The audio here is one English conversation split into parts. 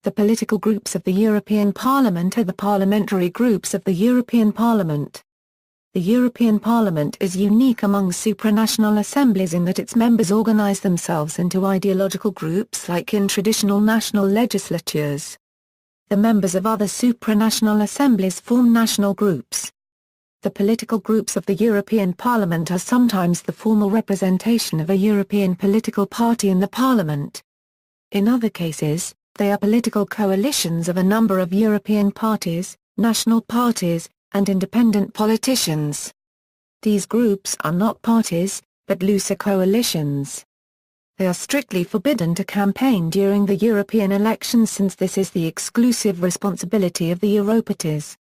The political groups of the European Parliament are the parliamentary groups of the European Parliament. The European Parliament is unique among supranational assemblies in that its members organize themselves into ideological groups like in traditional national legislatures. The members of other supranational assemblies form national groups. The political groups of the European Parliament are sometimes the formal representation of a European political party in the Parliament. In other cases, they are political coalitions of a number of European parties, national parties, and independent politicians. These groups are not parties, but looser coalitions. They are strictly forbidden to campaign during the European elections since this is the exclusive responsibility of the Europarties.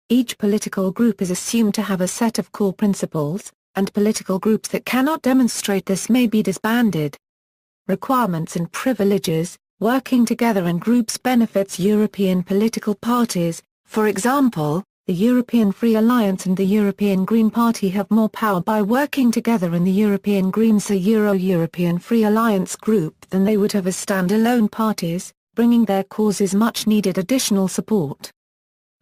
Each political group is assumed to have a set of core principles, and political groups that cannot demonstrate this may be disbanded. Requirements and privileges. Working together in groups benefits European political parties. For example, the European Free Alliance and the European Green Party have more power by working together in the European Greens European Free Alliance group than they would have as standalone parties, bringing their causes much needed additional support.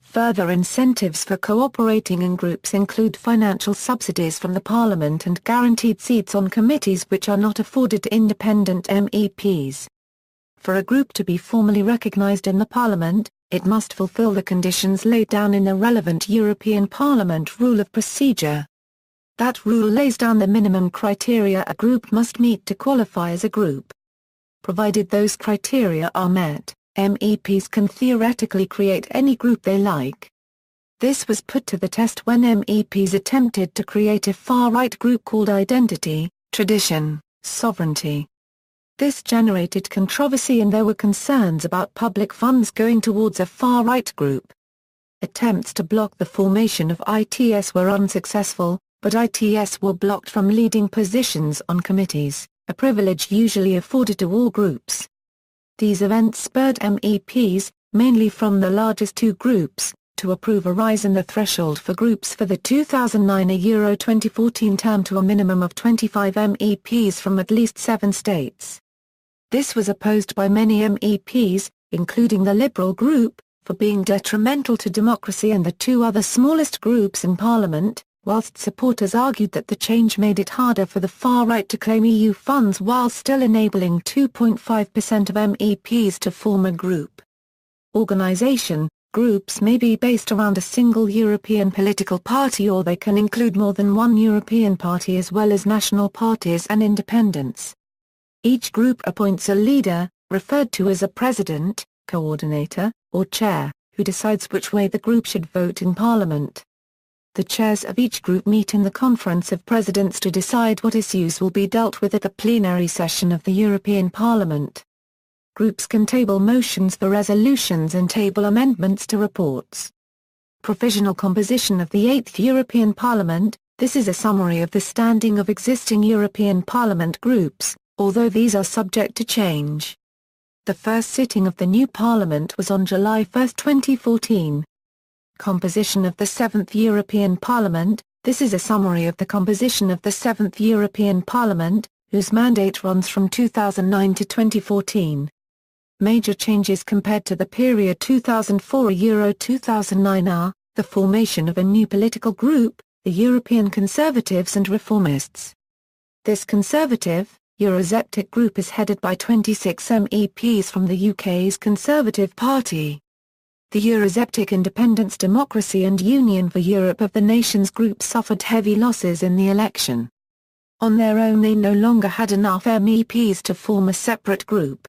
Further incentives for cooperating in groups include financial subsidies from the Parliament and guaranteed seats on committees which are not afforded to independent MEPs. For a group to be formally recognized in the Parliament, it must fulfill the conditions laid down in the relevant European Parliament Rule of Procedure. That rule lays down the minimum criteria a group must meet to qualify as a group. Provided those criteria are met, MEPs can theoretically create any group they like. This was put to the test when MEPs attempted to create a far-right group called Identity, Tradition, Sovereignty. This generated controversy and there were concerns about public funds going towards a far-right group. Attempts to block the formation of ITS were unsuccessful, but ITS were blocked from leading positions on committees, a privilege usually afforded to all groups. These events spurred MEPs, mainly from the largest two groups, to approve a rise in the threshold for groups for the 2009-2014 term to a minimum of 25 MEPs from at least 7 states. This was opposed by many MEPs, including the Liberal group, for being detrimental to democracy and the two other smallest groups in Parliament, whilst supporters argued that the change made it harder for the far right to claim EU funds while still enabling 2.5% of MEPs to form a group. Organisation. Groups may be based around a single European political party or they can include more than one European party as well as national parties and independents. Each group appoints a leader, referred to as a president, coordinator, or chair, who decides which way the group should vote in Parliament. The chairs of each group meet in the Conference of Presidents to decide what issues will be dealt with at the plenary session of the European Parliament. Groups can table motions for resolutions and table amendments to reports. Provisional composition of the 8th European Parliament. This is a summary of the standing of existing European Parliament groups, although these are subject to change. The first sitting of the new Parliament was on July 1, 2014. Composition of the 7th European Parliament. This is a summary of the composition of the 7th European Parliament, whose mandate runs from 2009 to 2014. Major changes compared to the period 2004-2009 are, the formation of a new political group, the European Conservatives and Reformists. This conservative, Eurosceptic group is headed by 26 MEPs from the UK's Conservative Party. The Eurosceptic Independence Democracy and Union for Europe of the Nations group suffered heavy losses in the election. On their own they no longer had enough MEPs to form a separate group.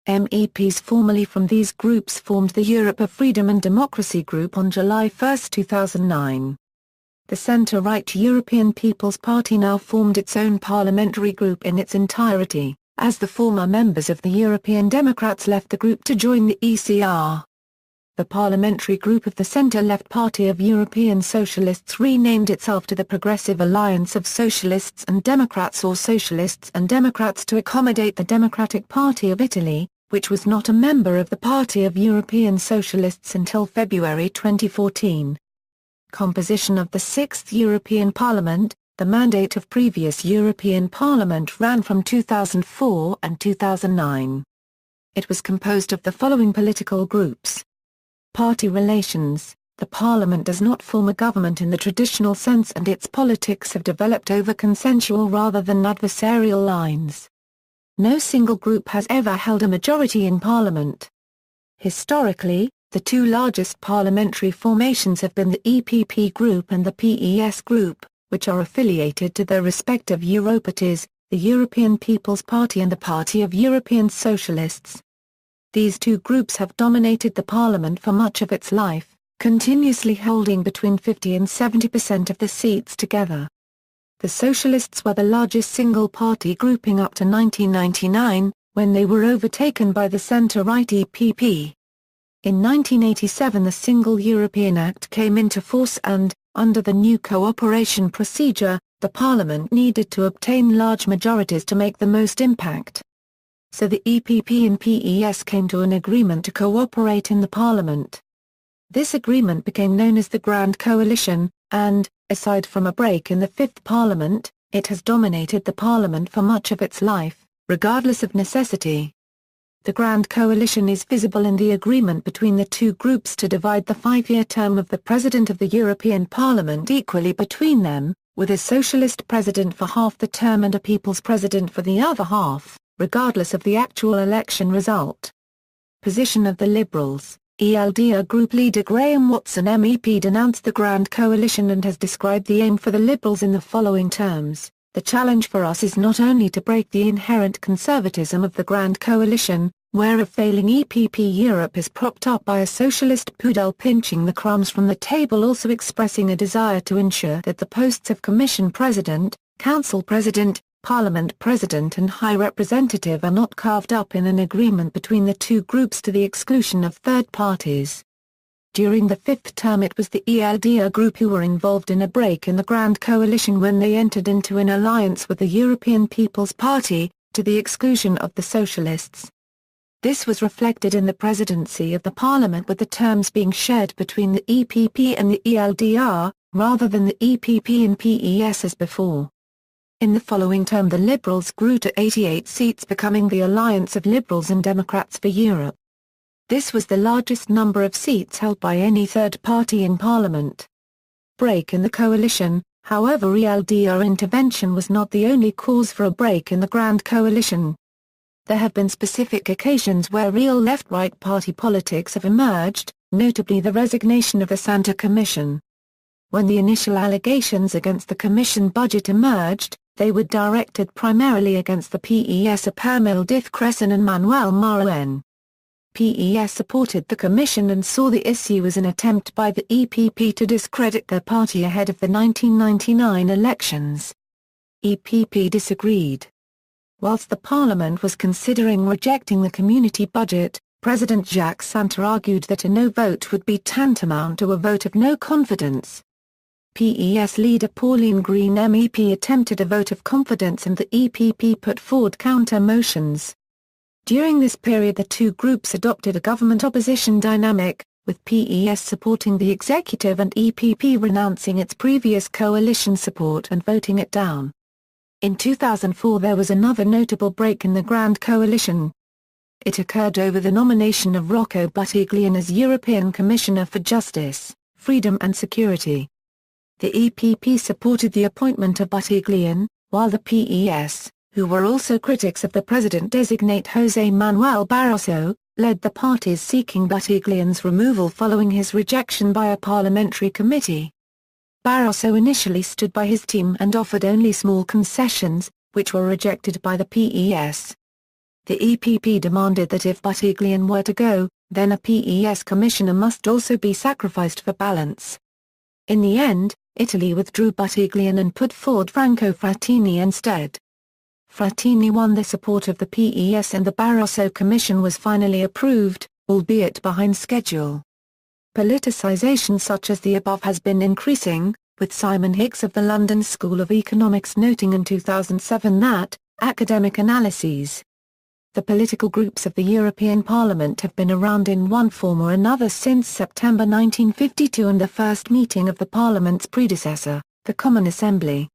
MEPs formerly from these groups formed the Europe of Freedom and Democracy group on July 1, 2009. The centre-right European People's Party now formed its own parliamentary group in its entirety, as the former members of the European Democrats left the group to join the ECR. The parliamentary group of the centre-left Party of European Socialists renamed itself to the Progressive Alliance of Socialists and Democrats or Socialists and Democrats to accommodate the Democratic Party of Italy, which was not a member of the Party of European Socialists until February 2014. Composition of the 6th European Parliament. The mandate of previous European Parliament ran from 2004 and 2009. it was composed of the following political groups. Party relations. The parliament does not form a government in the traditional sense, and its politics have developed over consensual rather than adversarial lines. No single group has ever held a majority in parliament. Historically, the two largest parliamentary formations have been the EPP group and the PES group, which are affiliated to their respective Europarties, the European People's Party and the Party of European Socialists. These two groups have dominated the parliament for much of its life, continuously holding between 50 and 70% of the seats together. The Socialists were the largest single-party grouping up to 1999, when they were overtaken by the centre-right EPP. In 1987 the Single European Act came into force and, under the new cooperation procedure, the Parliament needed to obtain large majorities to make the most impact. So the EPP and PES came to an agreement to cooperate in the Parliament. This agreement became known as the Grand Coalition, and, aside from a break in the Fifth Parliament, it has dominated the Parliament for much of its life, regardless of necessity. The Grand Coalition is visible in the agreement between the two groups to divide the 5-year term of the President of the European Parliament equally between them, with a Socialist President for half the term and a People's President for the other half, regardless of the actual election result. Position of the Liberals. ELDR Group leader Graham Watson MEP denounced the Grand Coalition and has described the aim for the Liberals in the following terms: "The challenge for us is not only to break the inherent conservatism of the Grand Coalition, where a failing EPP Europe is propped up by a socialist poodle pinching the crumbs from the table, also expressing a desire to ensure that the posts of Commission President, Council President, Parliament President and High Representative are not carved up in an agreement between the two groups to the exclusion of third parties." During the fifth term it was the ELDR Group who were involved in a break in the Grand Coalition when they entered into an alliance with the European People's Party, to the exclusion of the Socialists. This was reflected in the presidency of the Parliament, with the terms being shared between the EPP and the ELDR, rather than the EPP and PES as before. In the following term the Liberals grew to 88 seats, becoming the Alliance of Liberals and Democrats for Europe. This was the largest number of seats held by any third party in Parliament. Break in the coalition. However, ELDR intervention was not the only cause for a break in the Grand Coalition. There have been specific occasions where real left-right party politics have emerged, notably the resignation of the Santer Commission. When the initial allegations against the Commission budget emerged, they were directed primarily against the PES Permil Dith Crescen and Manuel Maroen. PES supported the Commission and saw the issue as an attempt by the EPP to discredit their party ahead of the 1999 elections. EPP disagreed. Whilst the Parliament was considering rejecting the community budget, President Jacques Santer argued that a no vote would be tantamount to a vote of no confidence. PES leader Pauline Green MEP attempted a vote of confidence and the EPP put forward counter-motions. During this period the two groups adopted a government-opposition dynamic, with PES supporting the executive and EPP renouncing its previous coalition support and voting it down. In 2004 there was another notable break in the Grand Coalition. It occurred over the nomination of Rocco Buttiglione as European Commissioner for Justice, Freedom and Security. The EPP supported the appointment of Buttiglione, while the PES, who were also critics of the president-designate José Manuel Barroso, led the parties seeking Buttiglione's removal following his rejection by a parliamentary committee. Barroso initially stood by his team and offered only small concessions, which were rejected by the PES. The EPP demanded that if Buttiglione were to go, then a PES commissioner must also be sacrificed for balance. In the end, Italy withdrew Buttiglione and put forward Franco Frattini instead. Frattini won the support of the PES and the Barroso Commission was finally approved, albeit behind schedule. Politicization such as the above has been increasing, with Simon Hicks of the London School of Economics noting in 2007 that, academic analyses, the political groups of the European Parliament have been around in one form or another since September 1952 and the first meeting of the Parliament's predecessor, the Common Assembly.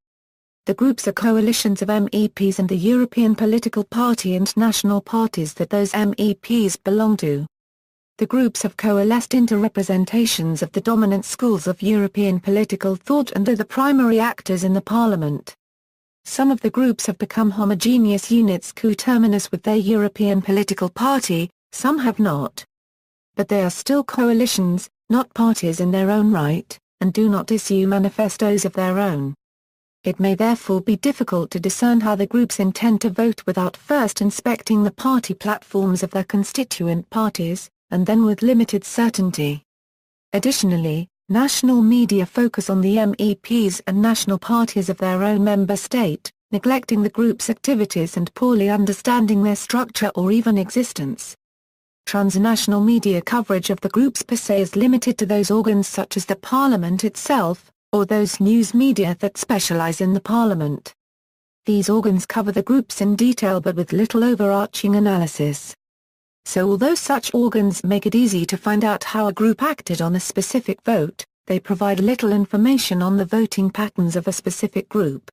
The groups are coalitions of MEPs and the European political party and national parties that those MEPs belong to. The groups have coalesced into representations of the dominant schools of European political thought and are the primary actors in the parliament. Some of the groups have become homogeneous units coterminous with their European political party, some have not. But they are still coalitions, not parties in their own right, and do not issue manifestos of their own. It may therefore be difficult to discern how the groups intend to vote without first inspecting the party platforms of their constituent parties, and then with limited certainty. Additionally, national media focus on the MEPs and national parties of their own member state, neglecting the group's activities and poorly understanding their structure or even existence. Transnational media coverage of the groups per se is limited to those organs such as the Parliament itself, or those news media that specialize in the Parliament. These organs cover the groups in detail but with little overarching analysis. So although such organs make it easy to find out how a group acted on a specific vote, they provide little information on the voting patterns of a specific group.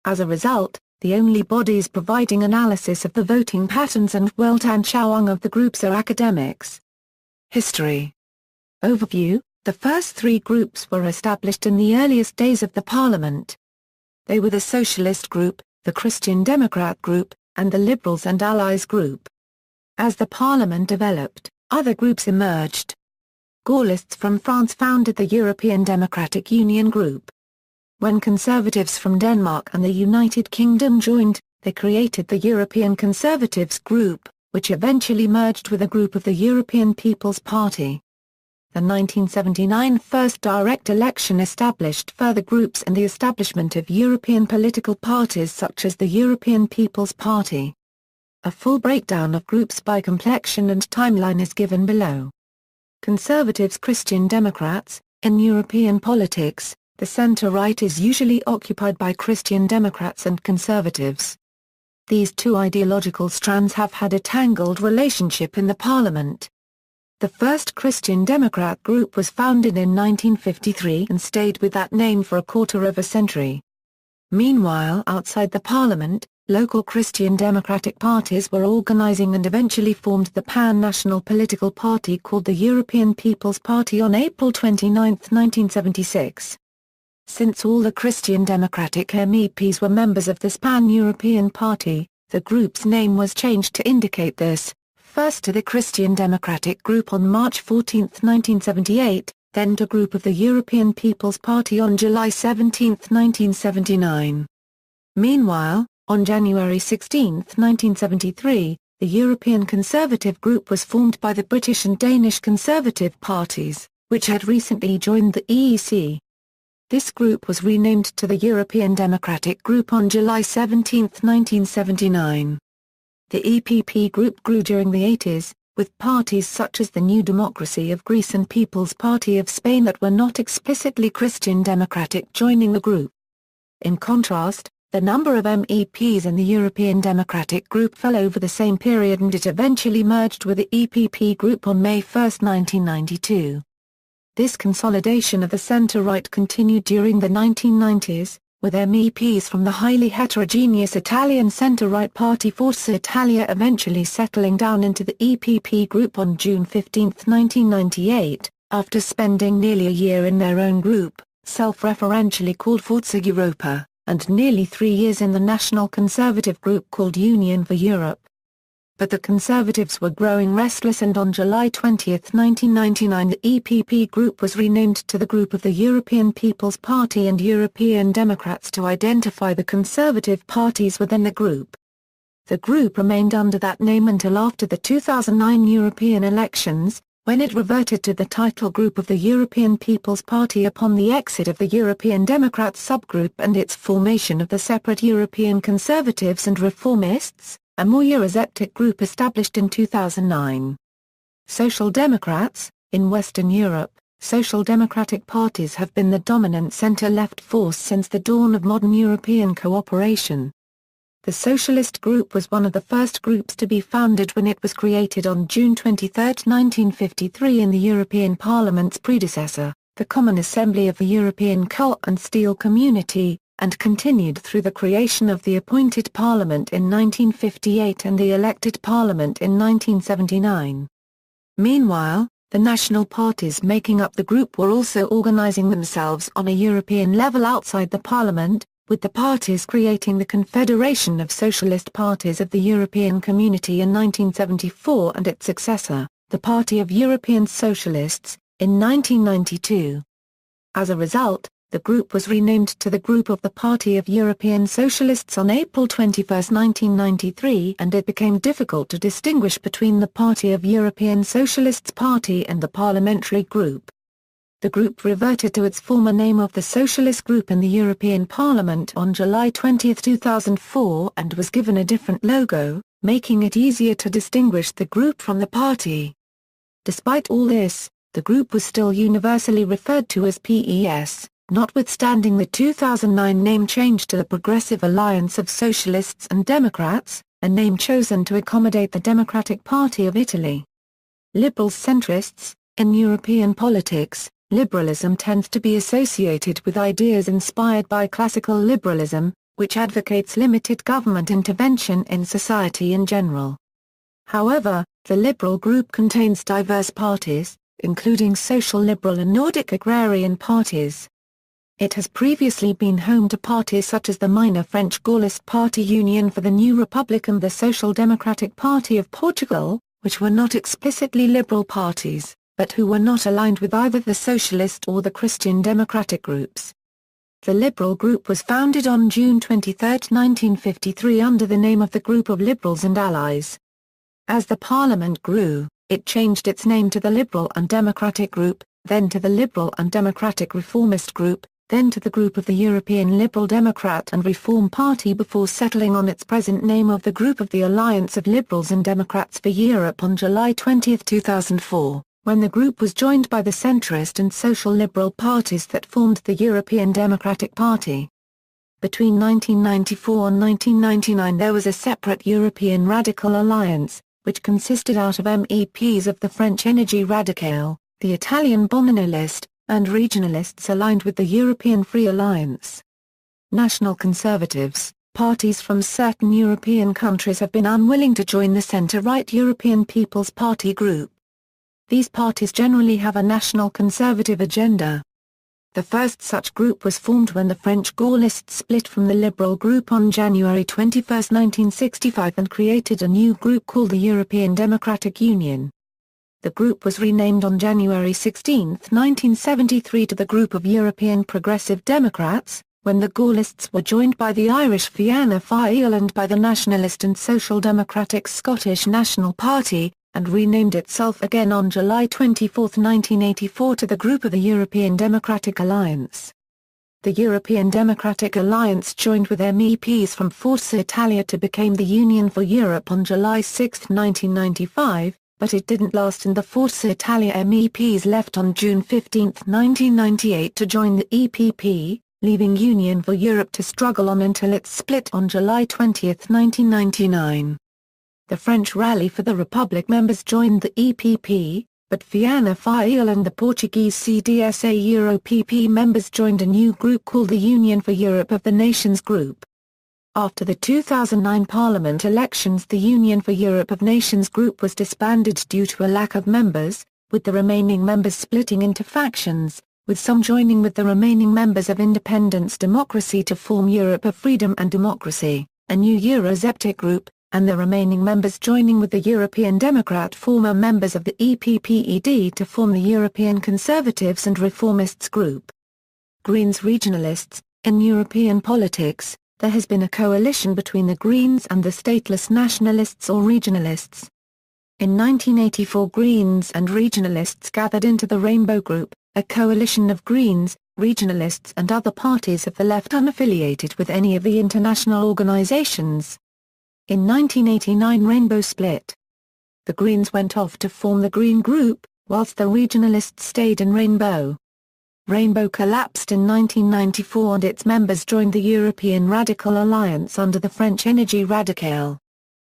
As a result, the only bodies providing analysis of the voting patterns and Weltanschauung of the groups are academics. History. Overview. The first three groups were established in the earliest days of the Parliament. They were the Socialist Group, the Christian Democrat Group, and the Liberals and Allies Group. As the Parliament developed, other groups emerged. Gaullists from France founded the European Democratic Union Group. When Conservatives from Denmark and the United Kingdom joined, they created the European Conservatives Group, which eventually merged with a group of the European People's Party. The 1979 first direct election established further groups and the establishment of European political parties such as the European People's Party. A full breakdown of groups by complexion and timeline is given below. Conservatives. Christian Democrats. In European politics, the centre-right is usually occupied by Christian Democrats and Conservatives. These two ideological strands have had a tangled relationship in the Parliament. The first Christian Democrat group was founded in 1953 and stayed with that name for a quarter of a century. Meanwhile, outside the Parliament, local Christian democratic parties were organizing and eventually formed the pan-national political party called the European People's Party on April 29, 1976. Since all the Christian Democratic MEPs were members of this pan-European party, the group's name was changed to indicate this, first to the Christian Democratic Group on March 14, 1978, then to Group of the European People's Party on July 17, 1979. Meanwhile, on January 16, 1973, the European Conservative Group was formed by the British and Danish Conservative parties, which had recently joined the EEC. This group was renamed to the European Democratic Group on July 17, 1979. The EPP group grew during the 80s, with parties such as the New Democracy of Greece and People's Party of Spain that were not explicitly Christian Democratic joining the group. In contrast, the number of MEPs in the European Democratic Group fell over the same period and it eventually merged with the EPP group on May 1, 1992. This consolidation of the centre-right continued during the 1990s, with MEPs from the highly heterogeneous Italian centre-right party Forza Italia eventually settling down into the EPP group on June 15, 1998, after spending nearly a year in their own group, self-referentially called Forza Europa, and nearly 3 years in the national conservative group called Union for Europe. But the Conservatives were growing restless and on July 20, 1999 the EPP group was renamed to the Group of the European People's Party and European Democrats to identify the conservative parties within the group. The group remained under that name until after the 2009 European elections, when it reverted to the title Group of the European People's Party upon the exit of the European Democrats subgroup and its formation of the separate European Conservatives and Reformists, a more Eurosceptic group established in 2009. Social Democrats. In Western Europe, social democratic parties have been the dominant centre-left force since the dawn of modern European cooperation. The Socialist Group was one of the first groups to be founded when it was created on June 23, 1953 in the European Parliament's predecessor, the Common Assembly of the European Coal and Steel Community, and continued through the creation of the appointed parliament in 1958 and the elected parliament in 1979. Meanwhile, the national parties making up the group were also organizing themselves on a European level outside the parliament, with the parties creating the Confederation of Socialist Parties of the European Community in 1974 and its successor, the Party of European Socialists, in 1992. As a result, the group was renamed to the Group of the Party of European Socialists on April 21, 1993, and it became difficult to distinguish between the Party of European Socialists Party and the parliamentary group. The group reverted to its former name of the Socialist Group in the European Parliament on July 20, 2004 and was given a different logo, making it easier to distinguish the group from the party. Despite all this, the group was still universally referred to as PES, notwithstanding the 2009 name change to the Progressive Alliance of Socialists and Democrats, a name chosen to accommodate the Democratic Party of Italy. Liberals-centrists. In European politics, liberalism tends to be associated with ideas inspired by classical liberalism, which advocates limited government intervention in society in general. However, the liberal group contains diverse parties, including social liberal and Nordic agrarian parties. It has previously been home to parties such as the minor French Gaullist Party Union for the New Republic and the Social Democratic Party of Portugal, which were not explicitly liberal parties, but who were not aligned with either the socialist or the Christian Democratic groups. The Liberal Group was founded on June 23, 1953 under the name of the Group of Liberals and Allies. As the parliament grew, it changed its name to the Liberal and Democratic Group, then to the Liberal and Democratic Reformist Group, then to the Group of the European Liberal Democrat and Reform Party before settling on its present name of the Group of the Alliance of Liberals and Democrats for Europe on July 20, 2004. When the group was joined by the centrist and social liberal parties that formed the European Democratic Party. Between 1994 and 1999 there was a separate European Radical Alliance, which consisted out of MEPs of the French Energy Radicale, the Italian Bonino List, and regionalists aligned with the European Free Alliance. National conservatives, parties from certain European countries have been unwilling to join the centre-right European People's Party group. These parties generally have a national conservative agenda. The first such group was formed when the French Gaullists split from the Liberal group on January 21, 1965 and created a new group called the European Democratic Union. The group was renamed on January 16, 1973 to the Group of European Progressive Democrats, when the Gaullists were joined by the Irish Fianna Fáil and by the Nationalist and Social Democratic Scottish National Party, and renamed itself again on July 24, 1984 to the Group of the European Democratic Alliance. The European Democratic Alliance joined with MEPs from Forza Italia to become the Union for Europe on July 6, 1995, but it didn't last and the Forza Italia MEPs left on June 15, 1998 to join the EPP, leaving Union for Europe to struggle on until it split on July 20, 1999. The French Rally for the Republic members joined the EPP, but Fianna Fáil and the Portuguese CDSA-EURO-PP members joined a new group called the Union for Europe of the Nations Group. After the 2009 Parliament elections, the Union for Europe of Nations Group was disbanded due to a lack of members, with the remaining members splitting into factions, with some joining with the remaining members of Independence Democracy to form Europe of Freedom and Democracy, a new Eurosceptic group, and the remaining members joining with the European Democrat former members of the EPPED to form the European Conservatives and Reformists group. Greens regionalists. In European politics, there has been a coalition between the Greens and the stateless nationalists or regionalists. In 1984 Greens and regionalists gathered into the Rainbow Group, a coalition of Greens, regionalists and other parties of the left unaffiliated with any of the international organizations. In 1989 Rainbow split. The Greens went off to form the Green Group, whilst the regionalists stayed in Rainbow. Rainbow collapsed in 1994 and its members joined the European Radical Alliance under the French Energy Radicale.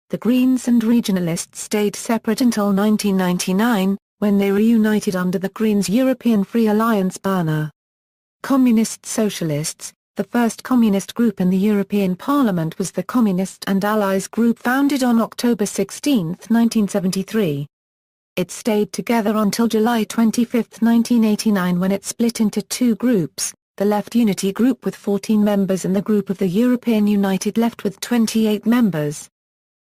The Greens and regionalists stayed separate until 1999, when they reunited under the Greens European Free Alliance banner. Communist socialists. The first communist group in the European Parliament was the Communist and Allies Group, founded on October 16, 1973. It stayed together until July 25, 1989, when it split into two groups, the Left Unity Group with 14 members and the Group of the European United Left with 28 members.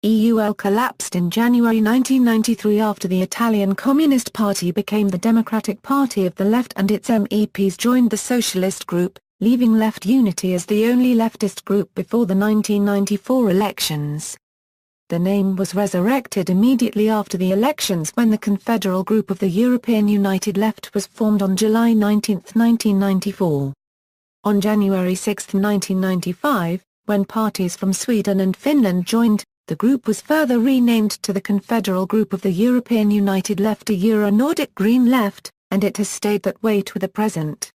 EUL collapsed in January 1993 after the Italian Communist Party became the Democratic Party of the Left and its MEPs joined the Socialist Group, leaving Left Unity as the only leftist group before the 1994 elections. The name was resurrected immediately after the elections when the Confederal Group of the European United Left was formed on July 19, 1994. On January 6, 1995, when parties from Sweden and Finland joined, the group was further renamed to the Confederal Group of the European United Left, a Euro-Nordic Green Left, and it has stayed that way to the present.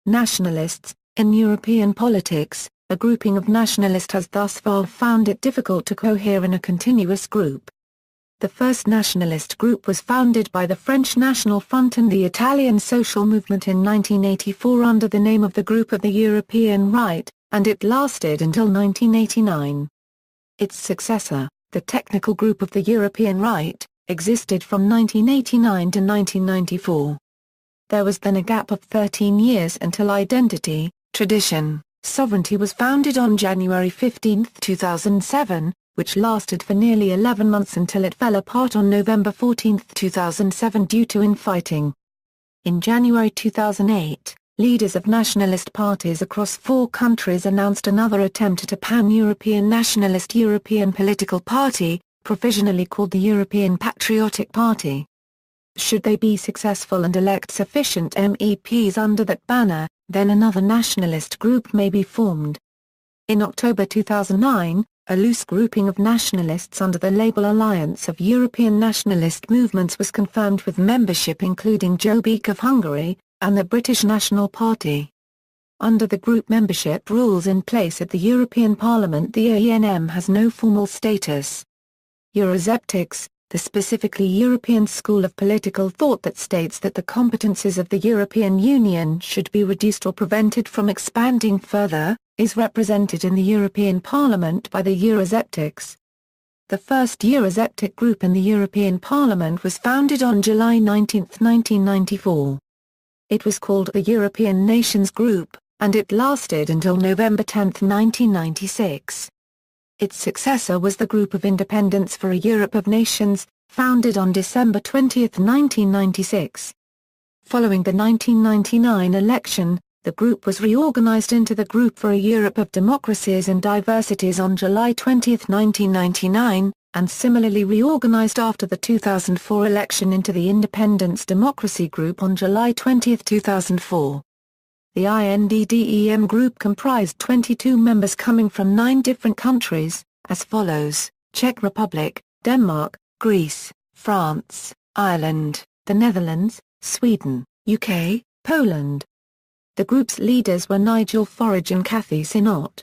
Nationalists. In European politics, a grouping of nationalists has thus far found it difficult to cohere in a continuous group. The first nationalist group was founded by the French National Front and the Italian Social Movement in 1984 under the name of the Group of the European Right, and it lasted until 1989. Its successor, the Technical Group of the European Right, existed from 1989 to 1994. There was then a gap of 13 years until Identity, Tradition, Sovereignty was founded on January 15, 2007, which lasted for nearly 11 months until it fell apart on November 14, 2007 due to infighting. In January 2008, leaders of nationalist parties across 4 countries announced another attempt at a pan-European nationalist European political party, provisionally called the European Patriotic Party. Should they be successful and elect sufficient MEPs under that banner, then another nationalist group may be formed. In October 2009, a loose grouping of nationalists under the label Alliance of European Nationalist Movements was confirmed with membership including Jobbik of Hungary, and the British National Party. Under the group membership rules in place at the European Parliament, the ENM has no formal status. Eurosceptics, the specifically European school of political thought that states that the competences of the European Union should be reduced or prevented from expanding further, is represented in the European Parliament by the Eurosceptics. The first Eurosceptic group in the European Parliament was founded on July 19, 1994. It was called the European Nations Group, and it lasted until November 10, 1996. Its successor was the Group of Independents for a Europe of Nations, founded on December 20, 1996. Following the 1999 election, the group was reorganized into the Group for a Europe of Democracies and Diversities on July 20, 1999, and similarly reorganized after the 2004 election into the Independence Democracy Group on July 20, 2004. The INDDEM group comprised 22 members coming from 9 different countries, as follows: Czech Republic, Denmark, Greece, France, Ireland, the Netherlands, Sweden, UK, Poland. The group's leaders were Nigel Farage and Cathy Synott.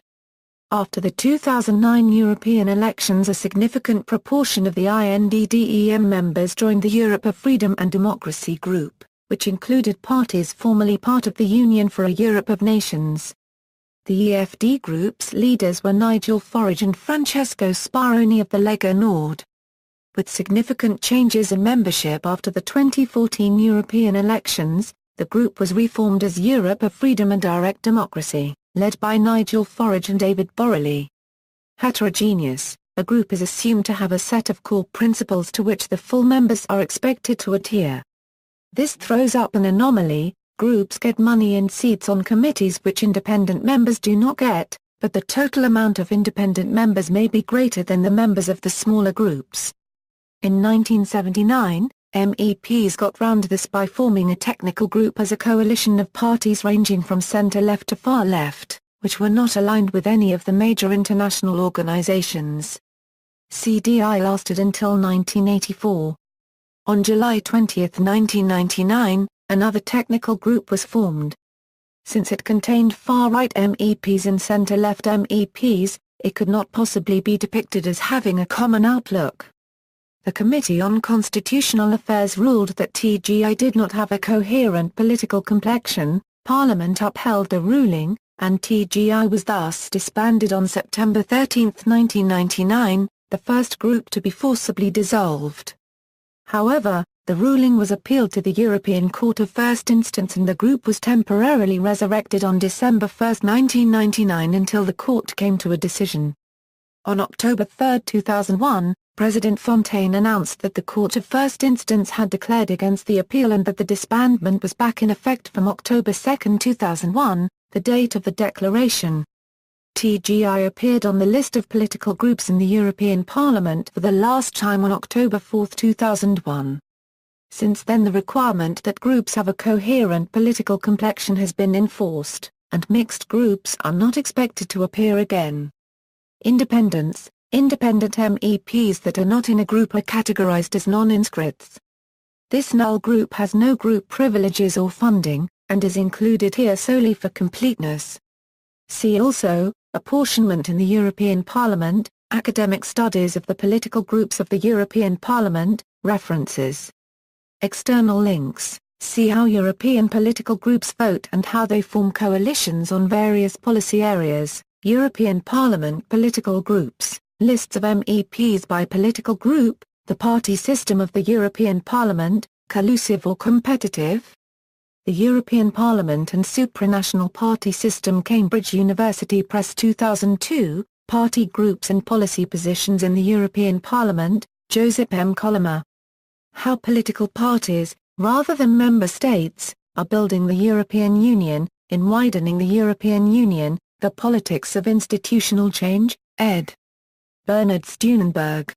After the 2009 European elections, a significant proportion of the INDDEM members joined the Europe of Freedom and Democracy group, which included parties formerly part of the Union for a Europe of Nations. The EFD group's leaders were Nigel Farage and Francesco Sparoni of the Lega Nord. With significant changes in membership after the 2014 European elections, the group was reformed as Europe of Freedom and Direct Democracy, led by Nigel Farage and David Borrelli. Heterogeneous, a group is assumed to have a set of core principles to which the full members are expected to adhere. This throws up an anomaly: groups get money and seats on committees which independent members do not get, but the total amount of independent members may be greater than the members of the smaller groups. In 1979, MEPs got round this by forming a technical group as a coalition of parties ranging from centre-left to far-left, which were not aligned with any of the major international organisations. CDI lasted until 1984. On July 20, 1999, another technical group was formed. Since it contained far-right MEPs and centre-left MEPs, it could not possibly be depicted as having a common outlook. The Committee on Constitutional Affairs ruled that TGI did not have a coherent political complexion. Parliament upheld the ruling, and TGI was thus disbanded on September 13, 1999, the first group to be forcibly dissolved. However, the ruling was appealed to the European Court of First Instance and the group was temporarily resurrected on December 1, 1999 until the court came to a decision. On October 3, 2001, President Fontaine announced that the Court of First Instance had declared against the appeal and that the disbandment was back in effect from October 2, 2001, the date of the declaration. TGI appeared on the list of political groups in the European Parliament for the last time on October 4, 2001. Since then the requirement that groups have a coherent political complexion has been enforced, and mixed groups are not expected to appear again. Independent MEPs that are not in a group are categorized as non-inscrits. This null group has no group privileges or funding, and is included here solely for completeness. See also, apportionment in the European Parliament, academic studies of the political groups of the European Parliament, references. External links, see how European political groups vote and how they form coalitions on various policy areas, European Parliament political groups, lists of MEPs by political group, the party system of the European Parliament, collusive or competitive. The European Parliament and Supranational Party System Cambridge University Press 2002, Party Groups and Policy Positions in the European Parliament, Joseph M. Colomer. How political parties, rather than member states, are building the European Union, in widening the European Union, the politics of institutional change, ed. Bernard Steunenberg.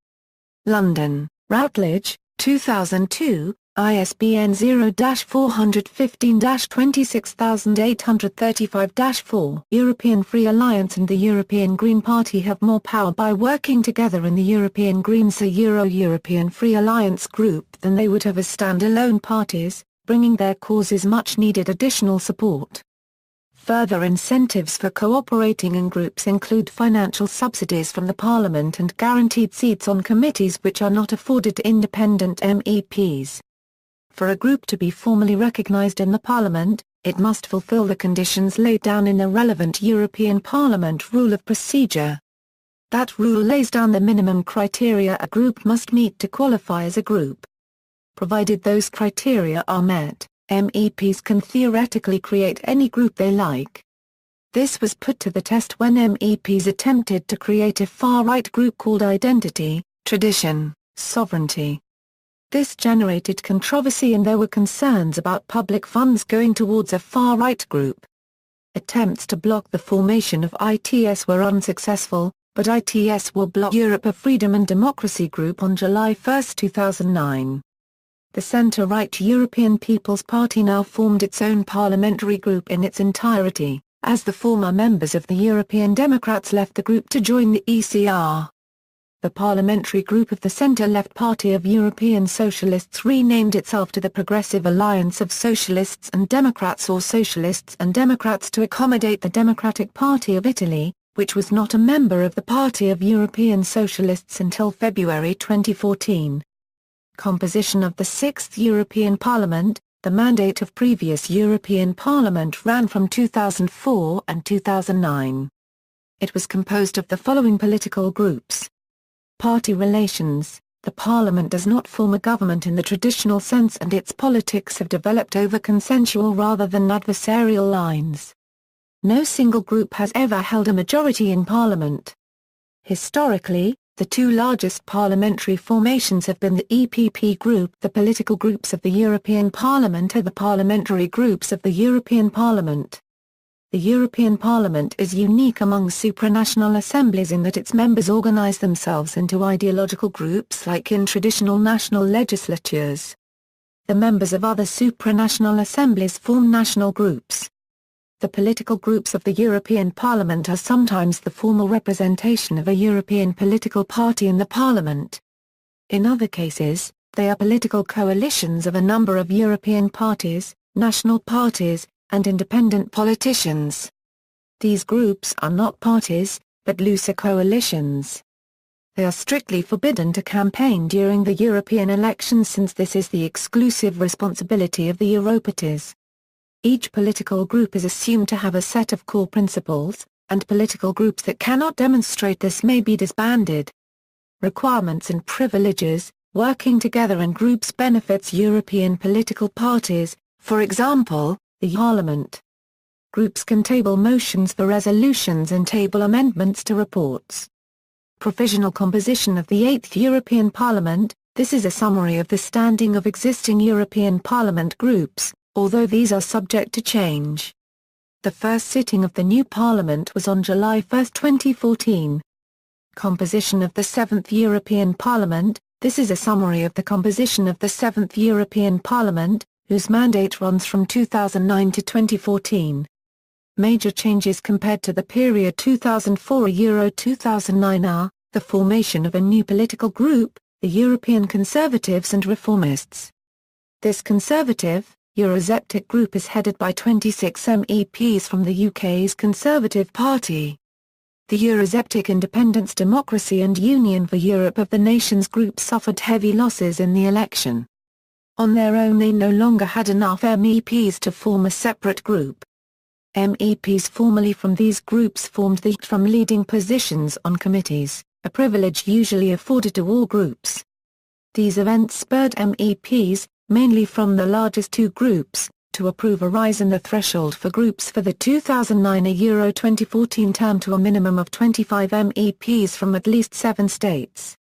London, Routledge, 2002. ISBN 0-415-26835-4. European Free Alliance and the European Green Party have more power by working together in the European Greens European Free Alliance group than they would have as stand-alone parties, bringing their causes much-needed additional support. Further incentives for cooperating in groups include financial subsidies from the Parliament and guaranteed seats on committees which are not afforded to independent MEPs. For a group to be formally recognised in the Parliament, it must fulfil the conditions laid down in the relevant European Parliament Rule of Procedure. That rule lays down the minimum criteria a group must meet to qualify as a group. Provided those criteria are met, MEPs can theoretically create any group they like. This was put to the test when MEPs attempted to create a far-right group called Identity, Tradition, Sovereignty. This generated controversy and there were concerns about public funds going towards a far-right group. Attempts to block the formation of ITS were unsuccessful, but ITS will block Europe of Freedom and Democracy Group on July 1, 2009. The centre-right European People's Party now formed its own parliamentary group in its entirety, as the former members of the European Democrats left the group to join the ECR. The parliamentary group of the centre-left Party of European Socialists renamed itself to the Progressive Alliance of Socialists and Democrats or Socialists and Democrats to accommodate the Democratic Party of Italy, which was not a member of the Party of European Socialists until February 2014. Composition of the Sixth European Parliament. The mandate of previous European Parliament ran from 2004 and 2009. It was composed of the following political groups. Party relations. The Parliament does not form a government in the traditional sense and its politics have developed over consensual rather than adversarial lines. No single group has ever held a majority in Parliament. Historically, the two largest parliamentary formations have been the EPP group. The political groups of the European Parliament are the parliamentary groups of the European Parliament. The European Parliament is unique among supranational assemblies in that its members organise themselves into ideological groups like in traditional national legislatures. The members of other supranational assemblies form national groups. The political groups of the European Parliament are sometimes the formal representation of a European political party in the Parliament. In other cases, they are political coalitions of a number of European parties, national parties, and independent politicians. These groups are not parties, but looser coalitions. They are strictly forbidden to campaign during the European elections since this is the exclusive responsibility of the Europarties. Each political group is assumed to have a set of core principles, and political groups that cannot demonstrate this may be disbanded. Requirements and privileges. Working together in groups benefits European political parties, for example, the Parliament. Groups can table motions for resolutions and table amendments to reports. Provisional composition of the 8th European Parliament. This is a summary of the standing of existing European Parliament groups, although these are subject to change. The first sitting of the new Parliament was on July 1, 2014. Composition of the 7th European Parliament. This is a summary of the composition of the 7th European Parliament, whose mandate runs from 2009 to 2014. Major changes compared to the period 2004–2009 are, the formation of a new political group, the European Conservatives and Reformists. This conservative, Eurosceptic group is headed by 26 MEPs from the UK's Conservative Party. The Eurosceptic Independence Democracy and Union for Europe of the Nations group suffered heavy losses in the election. On their own they no longer had enough MEPs to form a separate group. MEPs formerly from these groups formed the from leading positions on committees, a privilege usually afforded to all groups. These events spurred MEPs, mainly from the largest two groups, to approve a rise in the threshold for groups for the 2009–2014 term to a minimum of 25 MEPs from at least 7 states.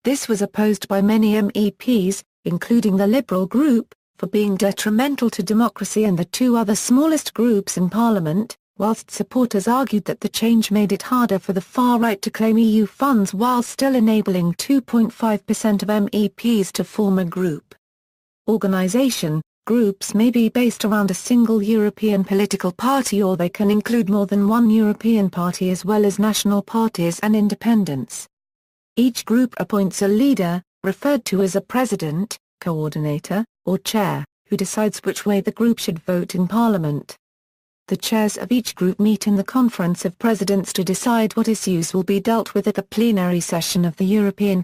This was opposed by many MEPs, including the Liberal group, for being detrimental to democracy and the two other smallest groups in Parliament, whilst supporters argued that the change made it harder for the far right to claim EU funds while still enabling 2.5% of MEPs to form a group. Organisation. Groups may be based around a single European political party or they can include more than one European party as well as national parties and independents. Each group appoints a leader, referred to as a president, coordinator, or chair, who decides which way the group should vote in Parliament. The chairs of each group meet in the Conference of Presidents to decide what issues will be dealt with at the plenary session of the European